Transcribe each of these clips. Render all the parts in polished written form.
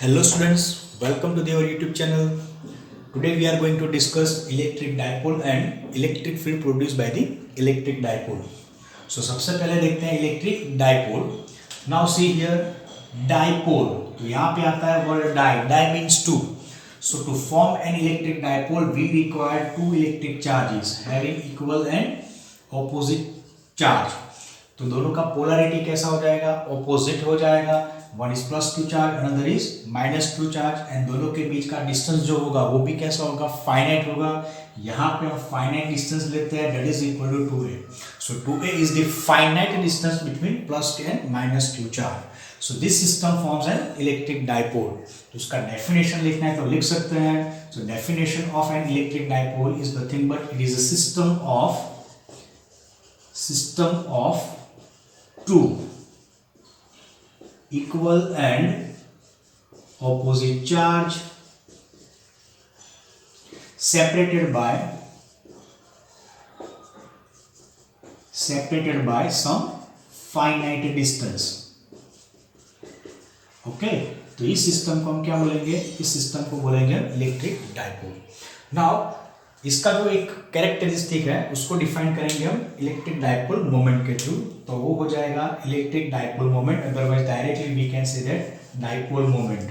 Hello students, welcome to our YouTube channel. Today we are going to discuss electric dipole and electric field produced by the electric dipole. So सबसे पहले देखते हैं electric dipole. Now see here dipole. तो यहाँ पे आता है word di means two. So to form an electric dipole we require two electric charges having equal and opposite charge. तो दोनों का पोलैरिटी कैसा हो जाएगा, ऑपोजिट हो जाएगा. One is +2 charge, another is -2 charge, and दोनों के बीच का डिस्टेंस जो होगा वो भी कैसा होगा, फाइनाइट होगा. यहाँ पे हम फाइनाइट डिस्टेंस लेते हैं, that is equal to 2a. So 2a is the finite distance between +2 and -2 charge. So this system forms an electric dipole. तो उसका डेफिनेशन लिखना है तो लिख सकते हैं. So definition of an electric dipole is nothing but it is a system of two equal and opposite charge separated by some finite distance. Okay, तो इस सिस्टम को हम क्या बोलेंगे, इस सिस्टम को बोलेंगे इलेक्ट्रिक डाइपोल. नाउ इसका जो एक कैरेक्टरिस्टिक है उसको डिफाइन करेंगे हम इलेक्ट्रिक डाइपोल मोमेंट के थ्रू. तो वो हो जाएगा electric dipole moment, otherwise directly we can say that dipole moment.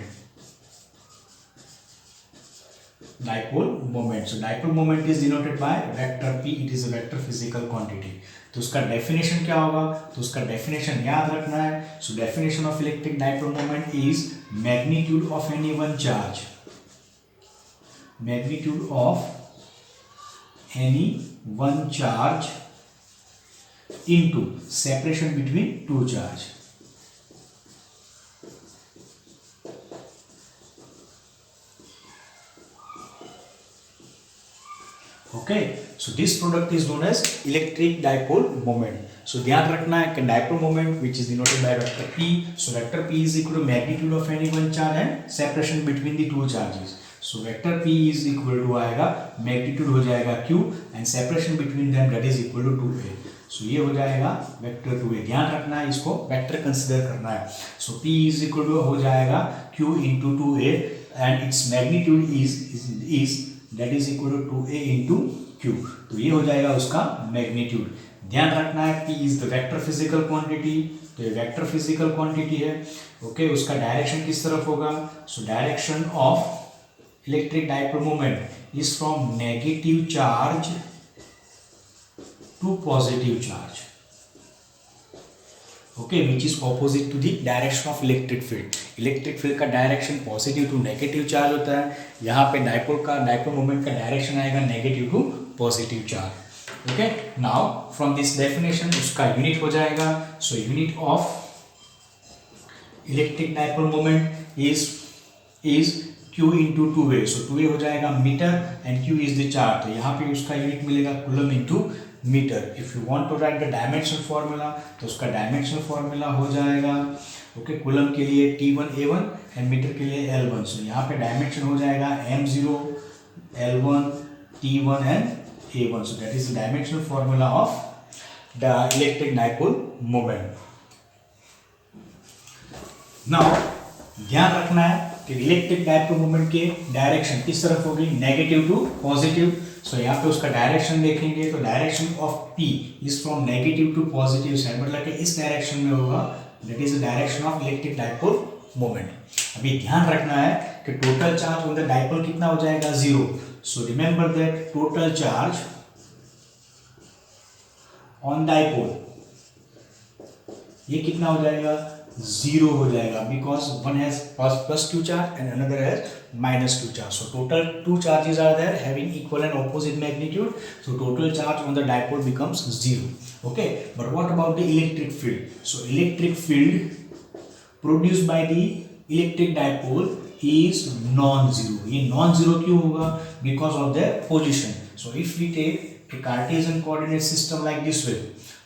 Dipole moment. So dipole moment is denoted by vector p. It is a vector physical quantity. तो उसका definition क्या होगा, तो उसका डेफिनेशन याद रखना है. सो definition of electric dipole moment is magnitude of any one charge, magnitude of any one charge into separation between two charge. Okay, so this product is known as electric dipole moment. So ध्यान रखना है कि dipole moment which is denoted by vector p. So vector p is equal to magnitude of any one charge and separation between the two charges. So vector p is equal to आएगा magnitude हो जाएगा q and separation between them that is equal to 2a. So ये हो जाएगा vector 2a. ध्यान रखना है, इसको वेक्टर कंसीडर करना है. So p is equal to हो जाएगा q into 2a and its magnitude is that is equal to 2a into q. तो ये हो जाएगा उसका मैग्नीट्यूड. ध्यान रखना है p is the vector physical quantity. तो ये वेक्टर फिजिकल क्वांटिटी है. ओके, उसका डायरेक्शन किस तरफ होगा. So direction of electric dipole moment is from negative charge to positive charge. Okay, which is opposite to the direction of electric field. Electric field का direction positive to negative charge होता है. यहाँ पे dipole moment का direction आएगा negative to positive charge. Okay, now from this definition उसका unit हो जाएगा. So unit of electric dipole moment is q into 2a. So 2a हो जाएगा metre and q is the charge. तो यहाँ पे उसका यूनिट मिलेगा coulomb into metre. If you want to write the dimension formula तो उसका डायमेंशन फॉर्मूला हो जाएगा ओके, कूलम के लिए T1 A1 एंड मीटर के लिए L1. सो यहाँ पे डायमेंशन हो जाएगा m0 L1 T1 and A1. So that is the dimension formula of the electric dipole moment. Now ध्यान रखना है कि इलेक्ट्रिक डाइपोल मोमेंट के डायरेक्शन किस तरफ होगी, नेगेटिव टू पॉजिटिव. सो यहाँ पे उसका डायरेक्शन देखेंगे तो direction of p is from negative to positive side, मतलब कि इस डायरेक्शन में होगा. That is the direction of electric dipole moment. अभी ध्यान रखना है कि total charge on the dipole कितना हो जाएगा, 0. So remember that total charge on dipole ये कितना हो जाएगा, 0 हो जाएगा, because one has +2 charge and another has -2 charge. So total 2 charges are there having equal and opposite magnitude. So total charge on the dipole becomes 0. Okay, but what about the electric field. So electric field produced by the electric dipole is non zero. ये non zero क्यों होगा, because of their position. So if we take a Cartesian coordinate system like this way,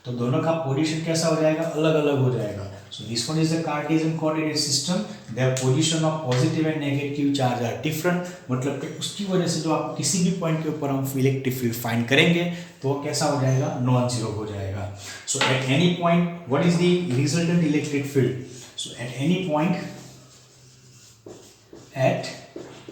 तो दोनों का position कैसा हो जाएगा, अलग अलग हो जाएगा. So this one is the Cartesian coordinate system. Their position of positive and negative charge are different. मतलब कि उसकी वजह से जो आप किसी भी पॉइंट के ऊपर हम इलेक्ट्रिक फील्ड फाइंड करेंगे तो वो कैसा हो जाएगा, नॉन जीरो हो जाएगा. So at any point, what is the resultant electric field? So at any point at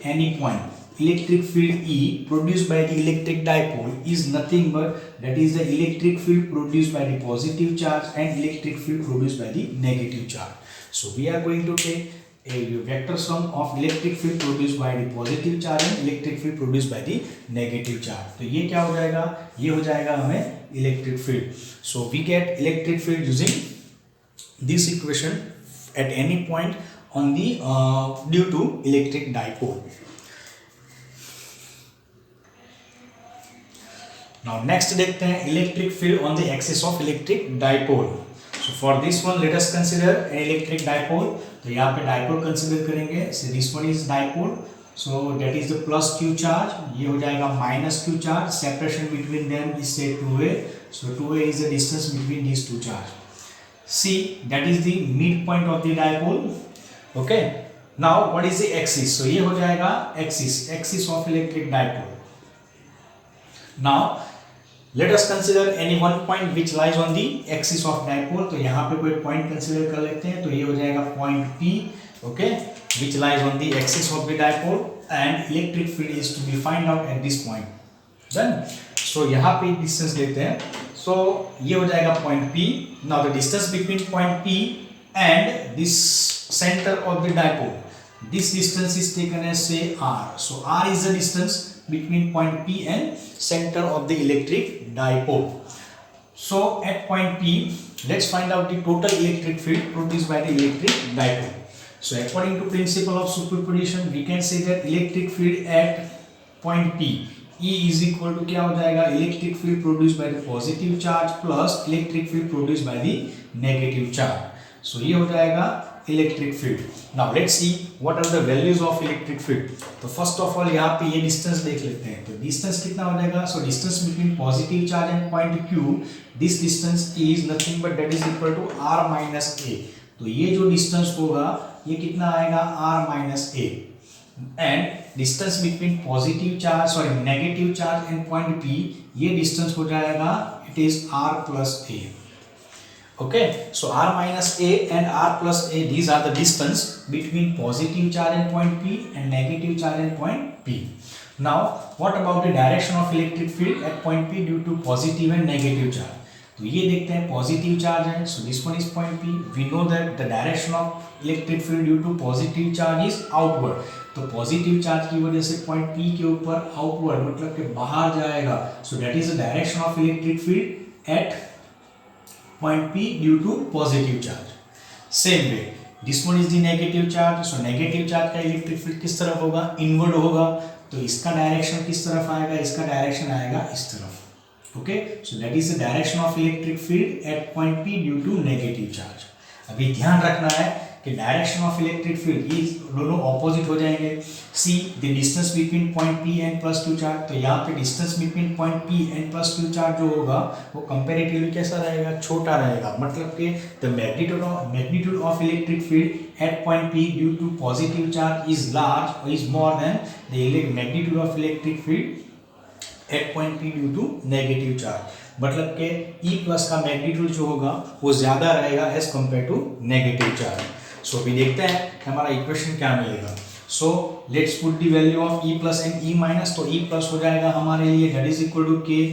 any point, electric field E produced by the electric dipole is nothing but that is the electric field produced by the positive charge and electric field produced by the negative charge. So we are going to take a vector sum of electric field produced by the positive charge and electric field produced by the negative charge. तो ये क्या हो जाएगा, ये हो जाएगा हमें electric field. So we get electric field using this equation at any point on the due to electric dipole. Now next देखते हैं electric field on the axis of electric dipole. So for this one let us consider an electric dipole. तो यहाँ पे dipole consider करेंगे. So this one is dipole. So that is the plus q charge. ये हो जाएगा minus q charge. Separation between them is say 2a. So 2a is the distance between these two charge. C, that is the midpoint of the dipole. Okay. Now what is the axis? So ये हो जाएगा axis of electric dipole. Now let us consider any one point which lies on the axis of dipole. तो यहाँ पे कोई point consider कर लेते हैं. तो ये हो जाएगा point P, okay, which lies on the axis of the dipole and electric field is to be find out at this point. Done. So यहाँ पे distance लेते हैं. So ये हो जाएगा point P. Now the distance between point P and this center of the dipole, this distance is taken as say R. So R is the distance between point P and center of the electric dipole. So at point P, let's find out the total electric field produced by the electric dipole. So according to principle of superposition, we can say that electric field at point P, E is equal to क्या हो जाएगा, electric field produced by the positive charge plus electric field produced by the negative charge. So ये हो जाएगा electric field. Now let's see what are the values of electric field. तो first of all यहाँ पे ये distance देख लेते हैं. तो distance कितना हो जाएगा? So distance between positive charge and point Q, this distance is nothing but that is equal to R minus A. तो ये जो distance होगा ये कितना आएगा? R minus A. And distance between negative charge and point P, ये distance हो जाएगा, it is R plus A. Okay, so R minus A and R plus A, these are the distance between positive charge and point P and negative charge and point P. Now what about the direction of electric field at point P due to positive and negative charge? तो ये देखते हैं, positive charge है, so this one is point P. We know that the direction of electric field due to positive charge is outward. तो positive charge की वजह से point P के ऊपर outward मतलब कि बाहर जाएगा. So that is the direction of electric field at point P due to positive charge. Same way, this one is the negative charge. So negative charge का electric field किस तरफ होगा? Inward होगा. तो इसका direction किस तरफ आएगा? इसका direction आएगा इस तरफ. Okay, so that is the direction of electric field at point P due to negative charge. अभी ध्यान रखना है कि डायरेक्शन ऑफ इलेक्ट्रिक फील्ड ये दोनों ऑपोजिट हो जाएंगे. सी the distance between point P and plus Q charge. तो यहाँ पे distance between point P and plus Q charge जो होगा वो कंपैरेटिवली कैसा रहेगा? छोटा रहेगा. मतलब कि the magnitude of electric field at point P due to positive charge is large, is more than the magnitude of electric field at point P due to negative charge. मतलब कि E प्लस का magnitude जो होगा वो ज़्यादा रहेगा as compare to negative charge. So अभी देखते हैं कि हमारा इक्वेशन क्या मिलेगा. So let's put the value of E plus and E minus. तो E प्लस हो जाएगा हमारे लिए दैट इज इक्वल टू के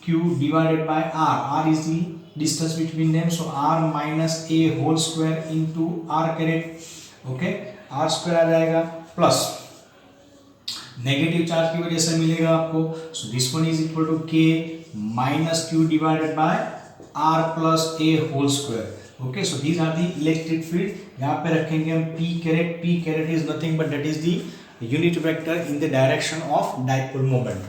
Q divided by R. R is the distance between them. So R minus A whole square into R caret. Okay, R square आ जाएगा plus negative charge की वजह से मिलेगा आपको. So this one is equal to K minus Q divided by R plus A whole square. Okay, so these are the electric field. यहाँ पे रखेंगे हम P caret. P caret is nothing but that is the unit vector in the direction of dipole moment.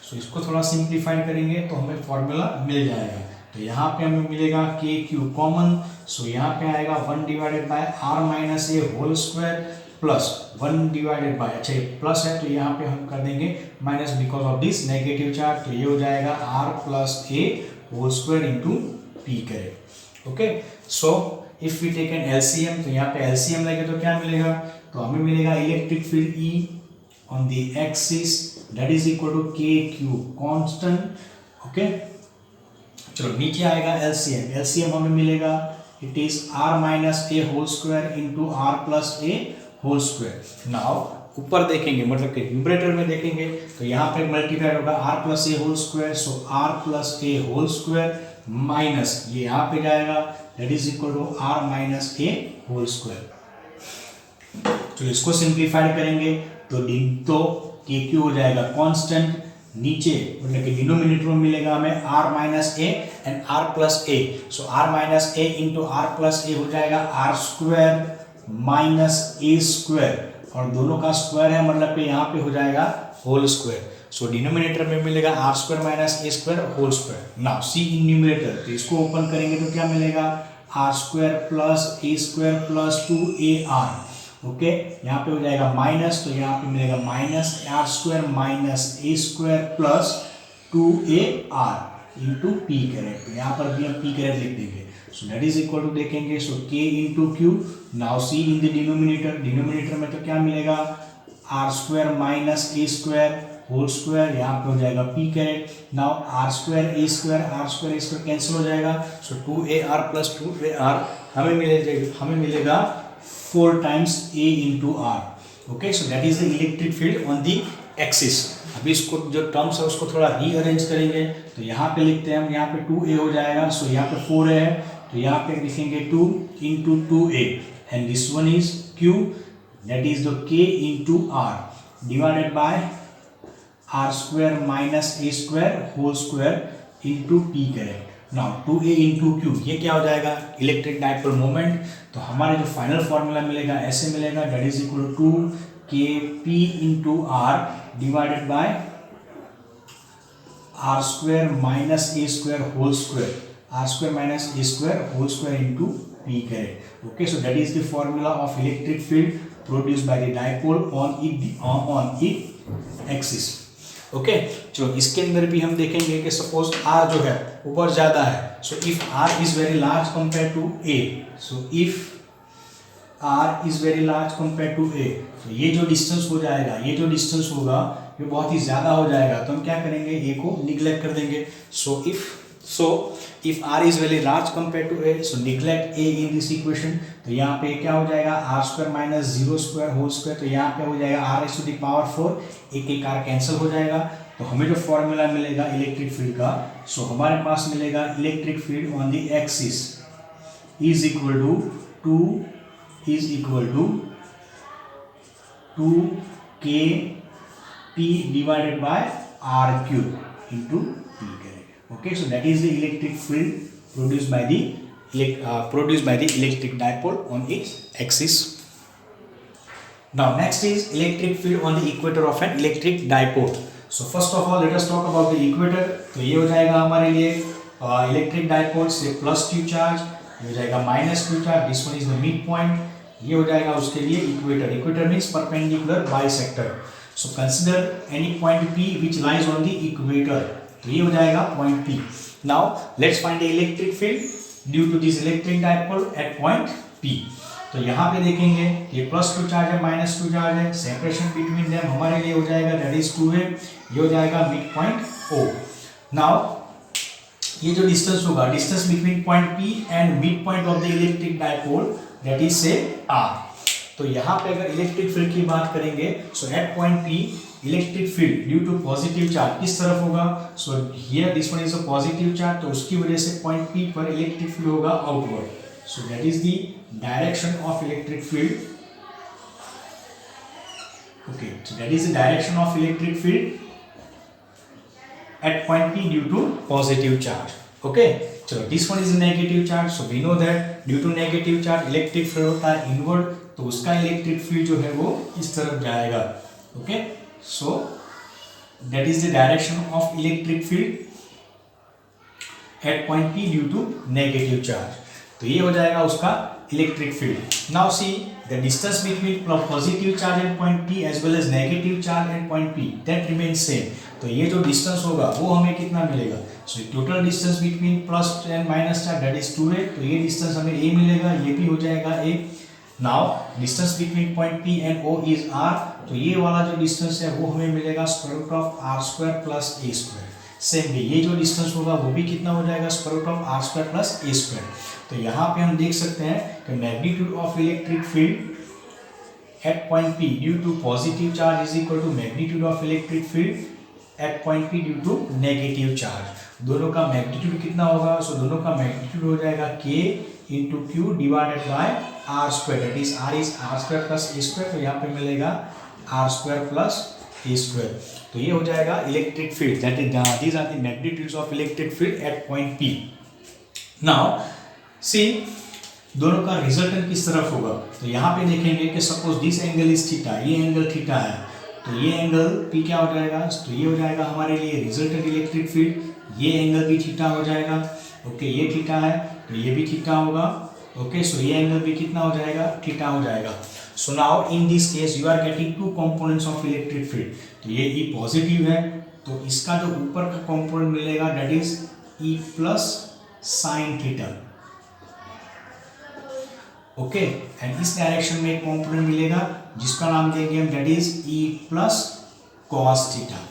So इसको थोड़ा simplify करेंगे तो हमें formula मिल जाएगा. तो यहाँ पे हमें मिलेगा के क्यू कॉमन. सो यहाँ पे आएगा 1 divided by R minus A whole square plus 1 divided by, अच्छा ये प्लस है तो यहाँ पे हम कर देंगे minus because of this negative charge. तो ये हो जाएगा R plus A whole square into P caret. Okay, so if we take an LCM, तो यहाँ पे एलसीएम लगे तो क्या मिलेगा? तो हमें मिलेगा electric field E on the axis that is equal to के क्यू कांस्टेंट. ओके, चलो नीचे आएगा एलसीएम. एलसीएम हमें मिलेगा it is R minus A whole square into R plus A whole square. Now ऊपर देखेंगे मतलब कि न्यूमरेटर में देखेंगे तो यहाँ पे मल्टीप्लाई होगा आर प्लस ए whole square, so r plus ए होल स्क्वायर माइनस ये यहाँ पे जाएगा that is equal to r minus A whole square. तो इसको सिंप्लीफाई करेंगे तो के क्यू हो जाएगा कांस्टेंट, नीचे मतलब कि डिनोमिनेटर में मिलेगा हमें R minus A and R plus A, so R minus A into R plus A हो जाएगा are square minus A square, और दोनों का स्क्वायर है मतलब कि यहाँ पे हो जाएगा होल स्क्वायर। सो डिनोमिनेटर में मिलेगा r square minus A square whole square. Now see in numerator, तो इसको ओपन करेंगे तो क्या मिलेगा आर स्क्वायर प्लस ए स्क्वायर प्लस 2ar, ओके यहाँ पे हो जाएगा माइनस, तो यहाँ पे मिलेगा माइनस आर स्क्वायर माइनस ए square plus 2ar into p correct, तो यहाँ पर भी हम पी करेक्ट लिख देंगे। So that is equal to देखेंगे so k into q. Now see in the denominator, denominator में तो क्या मिलेगा आर स्क्वायर माइनस ए स्क्वायर होल स्क्वायर, यहाँ पे हो जाएगा p correct. Now r square a square cancel हो जाएगा, सो 2ar प्लस 2ar हमें मिलेगा 4 times a into r. Okay, so that is the electric field on the axis. अभी इसको जो टर्म्स है उसको थोड़ा रीअरेंज करेंगे, तो यहाँ पे लिखते हैं हम, यहाँ पे 2a हो जाएगा, सो यहाँ पे 4 है तो यहाँ पे लिखेंगे 2 into 2a and this one is q, that is the k into r divided by are square minus A square whole square into p correct. Now 2a into q ये क्या हो जाएगा इलेक्ट्रिक डाइपोल मोमेंट, तो हमारे जो final formula मिलेगा ऐसे मिलेगा that is equal to k p into r divided by are square minus A square whole square, r square minus A square whole square into p correct. Okay, so that is the formula of electric field produced by the dipole on it axis. ओके, चलो इसके अंदर भी हम देखेंगे कि suppose are जो है ऊपर ज्यादा है, so if are is very large compare to A, so if are is very large compare to A, तो ये जो डिस्टेंस हो जाएगा, ये जो डिस्टेंस होगा ये बहुत ही ज्यादा हो जाएगा, तो हम क्या करेंगे ए को निग्लेक्ट कर देंगे। So if are is very large compare to A, so neglect a in this equation, तो यहाँ पे क्या हो जाएगा are square minus 0 square whole square, तो यहाँ पे हो जाएगा आर टू द पावर 4, एक आर कैंसिल हो जाएगा, तो हमें जो फॉर्मूला मिलेगा इलेक्ट्रिक फील्ड का, सो हमारे पास मिलेगा electric field on the axis is equal to 2 k p divided by are cube into p करेंगे। Okay, so that is the electric field produced by the electric dipole on its axis. Now next is electric field on the equator of an electric dipole. So first of all let us talk about the equator. तो ये हो जाएगा हमारे लिए electric dipole से plus q charge, ये हो जाएगा minus q charge, this one is the mid point, ये हो जाएगा उसके लिए equator. Equator means perpendicular bisector. So consider any point p which lies on the equator, तो ये हो जाएगा point P। Now let's find the electric field due to this electric dipole at point P। तो यहाँ पे देखेंगे ये plus 2 charge है माइनस 2 चार्ज है, सेपरेशन बिटवीन देम हमारे लिए हो जाएगा दैट इज 2 है, ये हो जाएगा मिड पॉइंट O। नाउ ये जो डिस्टेंस होगा, distance between point P and mid point of the electric dipole that is से R। तो यहाँ पे अगर इलेक्ट्रिक फील्ड की बात करेंगे, so at point P electric field due to positive charge किस तरफ होगा, so here this one is a positive charge, तो उसकी वजह से पॉइंट P पर इलेक्ट्रिक फील्ड होगा outward. So that is the direction of electric field. Okay, so that is the direction of electric field at point P due to positive charge. Okay, चलो this one is negative charge, so we know that due to negative charge electric field होता है inward, तो उसका electric field जो है वो इस तरफ जाएगा। Okay, so that is the direction of electric field at point P due to negative charge, तो ये हो जाएगा उसका electric field. Now see the distance between positive charge at point P as well as negative charge at point P that remains same, तो ये जो distance होगा वो हमें कितना मिलेगा, so total distance between plus and minus charge that is 2 है, तो ये डिस्टेंस हमें a मिलेगा, ये भी हो जाएगा a। Now distance between point P and O is R, तो ये वाला जो डिस्टेंस है वो हमें मिलेगा square root of R square plus A square. Same way ये जो डिस्टेंस होगा वो भी कितना हो जाएगा square root of R square plus A square. तो यहाँ पे हम देख सकते हैं कि magnitude of electric field at point P due to positive charge is equal to magnitude of electric field at point P due to negative charge. दोनों का मैग्नीट्यूड कितना होगा? सो दोनों का मैग्नीट्यूड हो जाएगा K into q divided by are square, that is r square plus A square, तो यहाँ पे मिलेगा आर स्क्वायर प्लस ए स्क्वायर. तो ये हो जाएगा electric field, that is these are the magnitudes of electric field at point p. Now see दोनों का रिजल्टेंट किस तरफ होगा? तो यहाँ पे देखेंगे कि suppose this angle is theta, ये एंगल थीटा है, तो ये एंगल पी क्या हो जाएगा? तो ये हो जाएगा हमारे लिए रिजल्टेंट इलेक्ट्रिक फील्ड. ये एंगल भी थीटा हो जाएगा. ओके, ये थीटा है तो ये भी थीटा होगा. ओके, सो ये एंगल भी कितना हो जाएगा? थीटा हो जाएगा. So now in this case you are getting two components of electric field. तो ये ई पॉजिटिव है, तो इसका जो ऊपर का कंपोनेंट मिलेगा that is E plus sine theta. Okay, and इस डायरेक्शन में एक कंपोनेंट मिलेगा जिसका नाम देंगे हम that is E plus cos theta.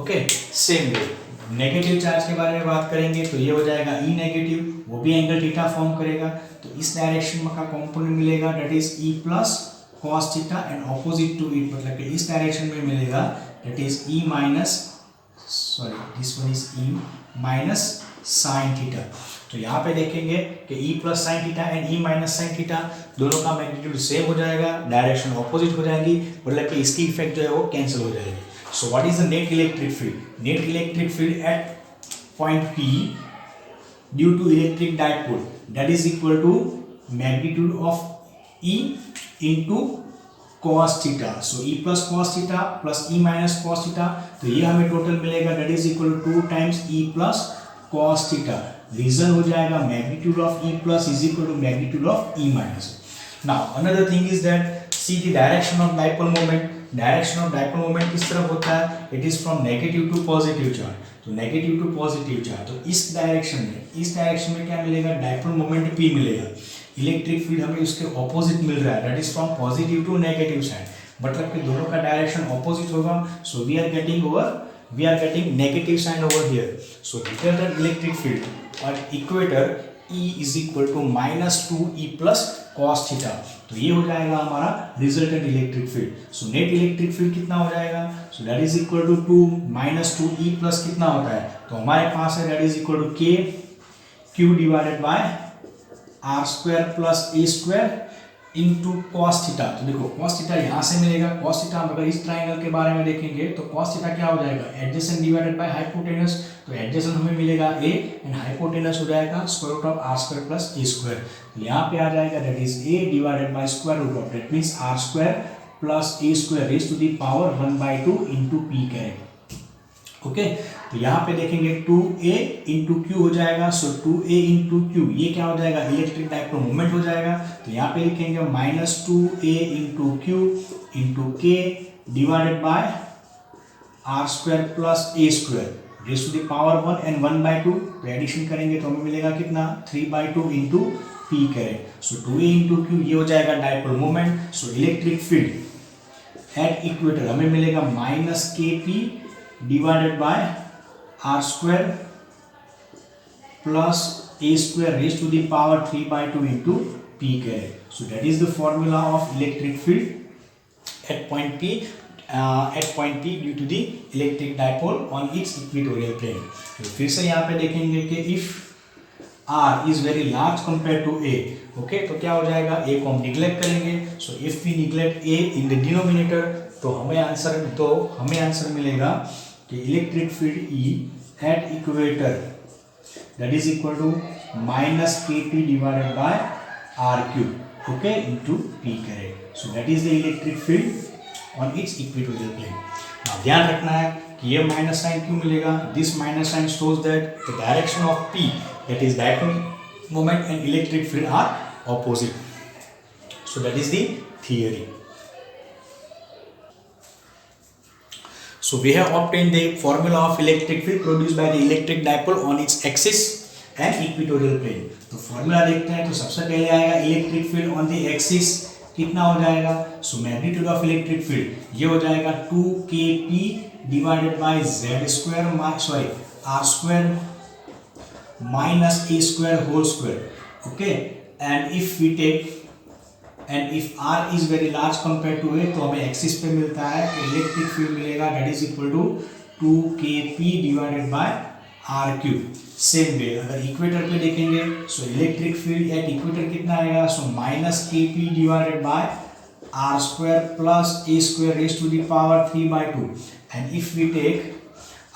Okay, same way negative charge के बारे में बात करेंगे तो ये हो जाएगा ई नेगेटिव, वो भी एंगल थीटा फॉर्म करेगा. तो इस डायरेक्शन में का कंपोनेंट मिलेगा that is E plus cos theta and opposite to it, मतलब कि इस डायरेक्शन में मिलेगा that is E minus, sorry this one is E minus sine theta. तो यहाँ पे देखेंगे कि E plus sine theta and E minus sine theta दोनों का मैग्नीट्यूड सेम हो जाएगा, डायरेक्शन ऑपोजिट हो जाएंगी, मतलब कि इसकी इफेक्ट जो है वो कैंसिल हो जाएगी. So what is the net electric field? Net electric field at point P due to electric dipole that is equal to magnitude of E into cos theta. So E plus cos theta plus E minus cos theta. तो ये हमें total मिलेगा that is equal to 2 times E plus cos theta. Region हो जाएगा magnitude of E plus is equal to magnitude of E minus. Now another thing is that see the direction of dipole moment. Direction of dipole moment किस तरफ होता है? It is from negative to positive charge. तो negative to positive charge, तो इस direction में क्या मिलेगा? डाइपोल मोमेंट पी मिलेगा. इलेक्ट्रिक फील्ड हमें उसके ऑपोजिट मिल रहा है, that is from positive to negative side, मतलब कि दोनों का डायरेक्शन ऑपोजिट होगा. So we are getting negative sign over here. So resultant electric field और equator E is equal to -2E plus cos theta. तो ये हो जाएगा हमारा resultant electric field. So net electric field कितना हो जाएगा? So that is equal to 2 plus कितना होता है? तो हमारे पास है दैट इज इक्वल टू के Q divided by are square plus A square into cos theta. तो देखो कॉस थीटा यहाँ से मिलेगा. कॉस थीटा अगर इस ट्राइंगल के बारे में देखेंगे तो कॉस थीटा क्या हो जाएगा? Adjacent divided by hypotenuse. तो एडजेसेंट हमें मिलेगा ए एंड हाइपोटेनस हो जाएगा square root of R square plus A square. तो यहाँ पे आ जाएगा that is A divided by square root of that means R square plus A square raise to the power 1/2 into P caret. Okay, तो यहाँ पे देखेंगे 2a into Q हो जाएगा. सो 2a इंटू क्यू ये क्या हो जाएगा? इलेक्ट्रिक डाइपोल मोमेंट हो जाएगा. तो यहाँ पे लिखेंगे -2a into Q into K divided by are square plus A square raise to the power 1 and 1/2. तो एडिशन करेंगे तो हमें मिलेगा कितना? 3/2 इंटू पी करें. सो 2a इंटू क्यू ये हो जाएगा dipole moment. So electric field at equator हमें मिलेगा -kp divided by r square plus a square raised to the power 3/2 into p caret. So that is the formula of electric field at point P due to the electric dipole on its equatorial plane. तो फिर से यहाँ पे देखेंगे कि if r is very large compared to a, okay, तो क्या हो जाएगा? a को हम निगलेक्ट करेंगे. So if we neglect a in the denominator तो हमें आंसर मिलेगा कि electric field E at equator that is equal to -kp divided by are cube, okay, into p caret. So that is the electric field on its equatorial plane. Now ध्यान रखना है कि ये minus sign क्यों मिलेगा? This minus sign shows that the direction of p that is dipole moment and electric field are opposite. So that is the theory. So we have obtained the formula of electric field produced by the electric dipole on its axis and equatorial plane. तो formula देखते हैं. तो सबसे पहले आएगा electric field on the axis कितना हो जाएगा? So magnitude of electric field ये हो जाएगा 2kp divided by z square, sorry r square minus a square whole square. Okay, and if we take and if are is very large compare to A, तो हमें axis पे मिलता है कि electric field मिलेगा that is equal to 2kp divided by are cube. Same way अगर equator पे देखेंगे so electric field at equator कितना आएगा, so minus kp divided by are square plus A square raise to the power 3/2 and if we take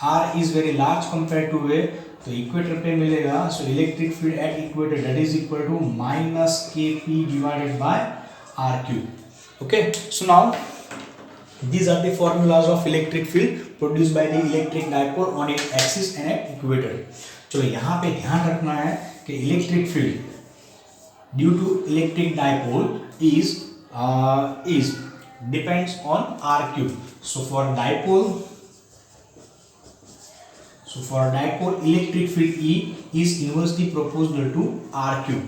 R is very large compare to A, तो equator पे मिलेगा so electric field at equator that is equal to minus kp divided by are cube. Okay, so now these are the formulas of electric field produced by the electric dipole on its axis and at equator। चलो यहाँ पे ध्यान रखना है कि electric field due to electric dipole is depends on r cube। so for dipole electric field E is inversely proportional to r cube।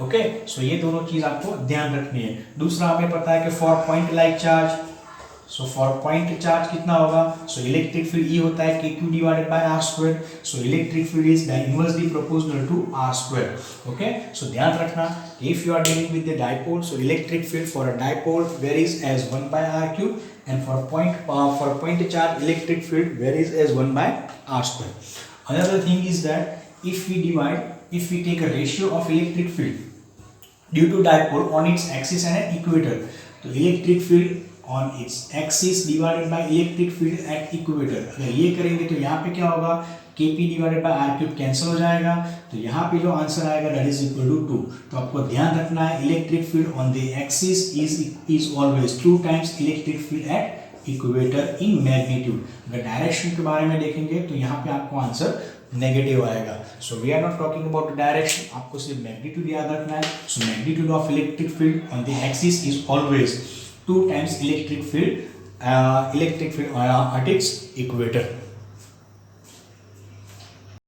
Okay, so ये दोनों चीज आपको ध्यान रखनी है। दूसरा हमें पता है कि for point like charge, so for point charge कितना होगा, सो इलेक्ट्रिक फील्ड ई होता है kq divided by r square. So electric field is inversely proportional to r square. Okay, so ध्यान रखना if you are dealing with the dipole, so electric field for a dipole varies as 1 by r cube and for point charge electric field varies as 1 by r square. Another thing is that if we take a ratio of electric field due to dipole on its axis and at equator, तो electric field on its axis divided by electric field at equator, अगर ये करेंगे तो यहाँ पे क्या होगा, kp divided by r cube cancel हो जाएगा, तो यहाँ पे जो आंसर आएगा दैट इज इक्वल टू 2। तो आपको ध्यान रखना है electric field on the axis is always 2 times electric field at equator in magnitude. अगर डायरेक्शन के बारे में देखेंगे तो यहाँ पे आपको आंसर नेगेटिव आएगा। So we are not talking about direction, आपको सिर्फ मैग्नीट्यूड याद रखना है। So magnitude of electric field on the axis is always 2 times electric field at its equator।